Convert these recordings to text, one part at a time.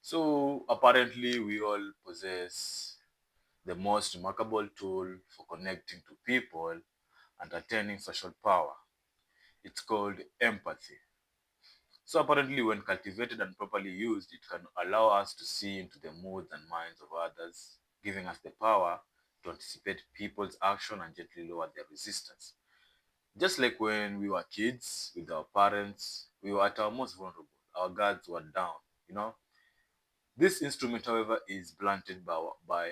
So apparently we all possess the most remarkable tool for connecting to people and attaining social power. It's called empathy. So apparently when cultivated and properly used, it can allow us to see into the moods and minds of others, giving us the power to anticipate people's action and gently lower their resistance. Just like when we were kids with our parents, we were at our most vulnerable. Our guards were down, you know. This instrument, however, is blunted by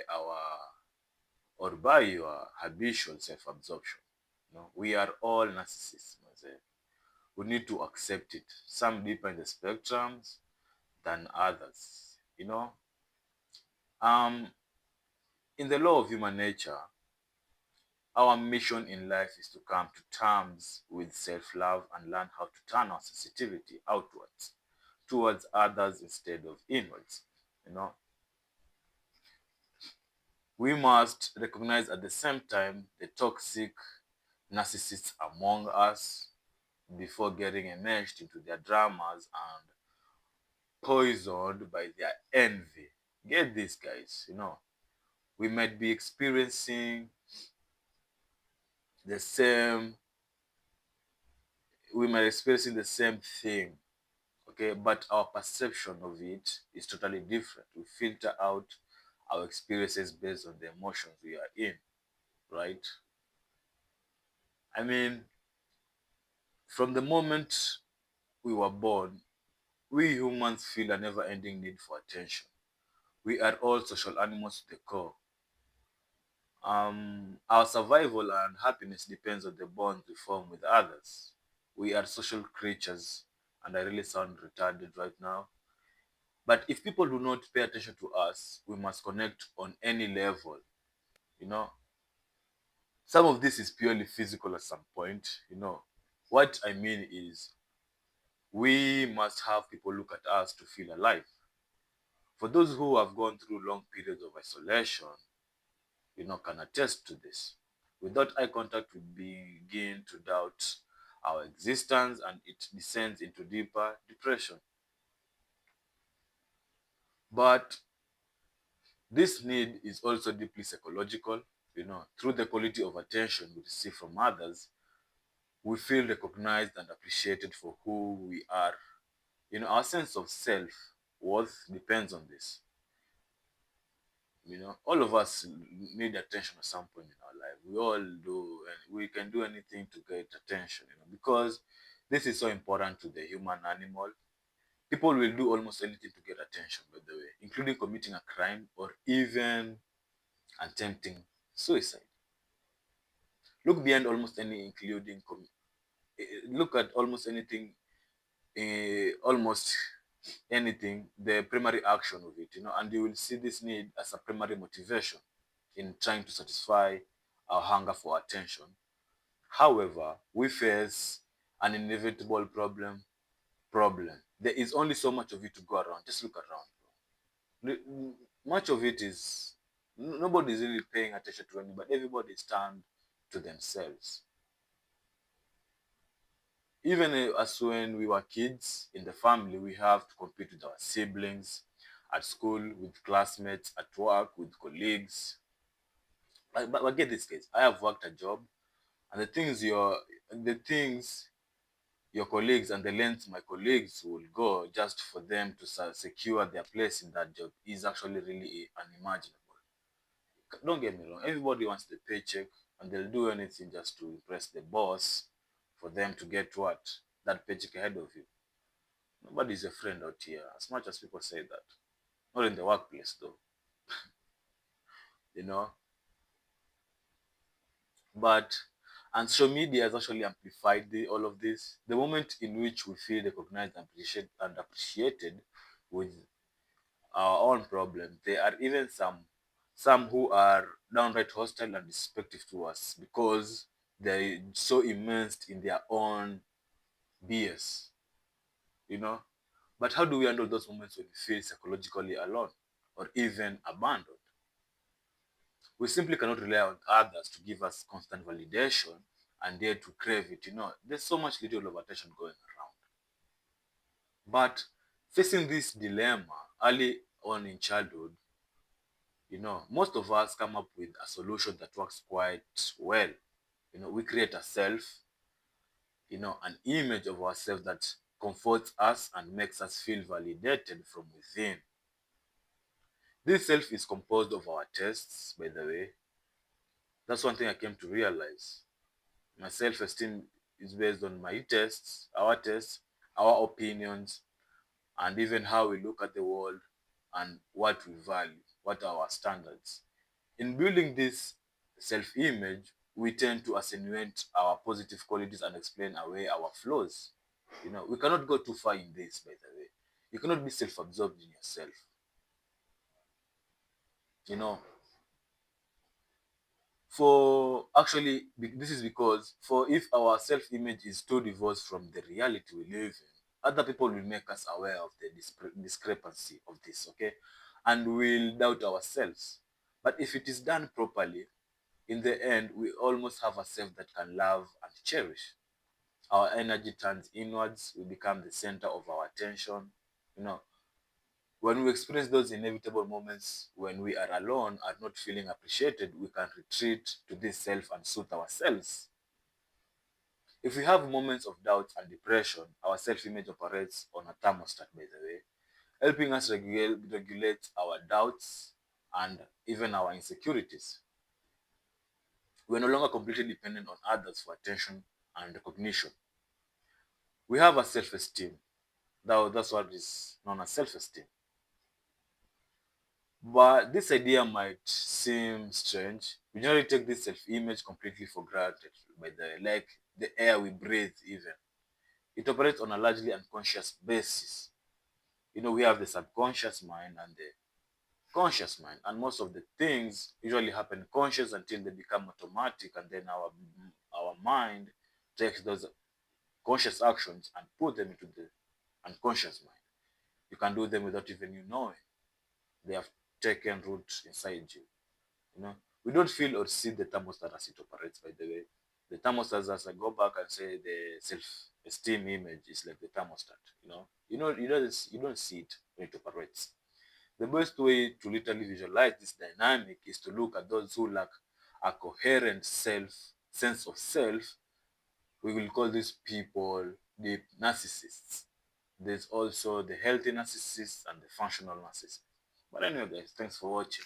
your habitual self-absorption. We are all narcissists, Maze. We need to accept it. Some deeper in the spectrums than others. Um, in the law of human nature, our mission in life is to come to terms with self-love and learn how to turn our sensitivity outwards towards others instead of inwards. You know, we must recognize at the same time the toxic narcissists among us before getting enmeshed into their dramas and poisoned by their envy. Get this, guys. We might be experiencing the same, we might experiencing the same thing, okay, but our perception of it is totally different. We filter out our experiences based on the emotions we are in, right? I mean, from the moment we were born, we humans feel a never ending need for attention. We are all social animals to the core. Our survival and happiness depends on the bonds we form with others. We are social creatures, and I really sound retarded right now. But if people do not pay attention to us, we must connect on any level. You know, some of this is purely physical at some point. What I mean is we must have people look at us to feel alive. For those who have gone through long periods of isolation, can attest to this. Without eye contact, we begin to doubt our existence and it descends into deeper depression. But this need is also deeply psychological. Through the quality of attention we receive from others, we feel recognized and appreciated for who we are. Our sense of self worth depends on this. All of us need attention at some point in our life. We all do, and we can do anything to get attention, because this is so important to the human animal. People will do almost anything to get attention, by the way, including committing a crime or even attempting suicide. Look beyond almost any, look at almost anything, almost anything, the primary action of it, and you will see this need as a primary motivation in trying to satisfy our hunger for attention. However, we face an inevitable problem. There is only so much of it to go around. Just look around, bro. Much of it is nobody is really paying attention to anybody. Everybody is turned to themselves. Even as when we were kids in the family, we have to compete with our siblings, at school, with classmates, at work, with colleagues. But get this, case. I have worked a job, and the things your colleagues and the lengths my colleagues will go just for them to secure their place in that job is actually really unimaginable. Don't get me wrong, everybody wants the paycheck and they'll do anything just to impress the boss for them to get what? That paycheck ahead of you. Nobody's a friend out here, as much as people say that. Not in the workplace though, you know. But and social media has actually amplified all of this. The moment in which we feel recognized and appreciated with our own problems, there are even some who are downright hostile and disrespectful to us because they're so immersed in their own BS, you know. But how do we handle those moments when we feel psychologically alone or even abandoned? We simply cannot rely on others to give us constant validation and dare to crave it. There's so much little of attention going around. But facing this dilemma, early on in childhood, most of us come up with a solution that works quite well. We create a self, an image of ourselves that comforts us and makes us feel validated from within. This self is composed of our tests, by the way. That's one thing I came to realize. My self-esteem is based on my tests, our opinions, and even how we look at the world and what we value, what are our standards. In building this self-image, we tend to accentuate our positive qualities and explain away our flaws. We cannot go too far in this, by the way. You cannot be self-absorbed in yourself. You know, this is because for if our self-image is too divorced from the reality we live in, other people will make us aware of the discrepancy of this, okay, and we'll doubt ourselves. But if it is done properly, in the end, we almost have a self that can love and cherish. Our energy turns inwards, we become the center of our attention. You know, when we experience those inevitable moments when we are alone and not feeling appreciated, we can retreat to this self and soothe ourselves. If we have moments of doubt and depression, our self image operates on a thermostat, by the way, helping us regulate our doubts and even our insecurities. We're no longer completely dependent on others for attention and recognition. We have a self esteem. That's what is known as self esteem. But this idea might seem strange. We generally take this self image completely for granted, by the like the air we breathe, even. It operates on a largely unconscious basis. We have the subconscious mind and the conscious mind, and most of the things usually happen conscious until they become automatic, and then our mind takes those conscious actions and put them into the unconscious mind. You can do them without even you knowing. They have taken root inside you. You know, we don't feel or see the thermostat as it operates, by the way. The thermostat, as I go back and say, the self-esteem image is like the thermostat. You don't see it when it operates. The best way to literally visualize this dynamic is to look at those who lack a coherent sense of self. We will call these people the narcissists. There's also the healthy narcissists and the functional narcissists. But anyway, guys, thanks for watching.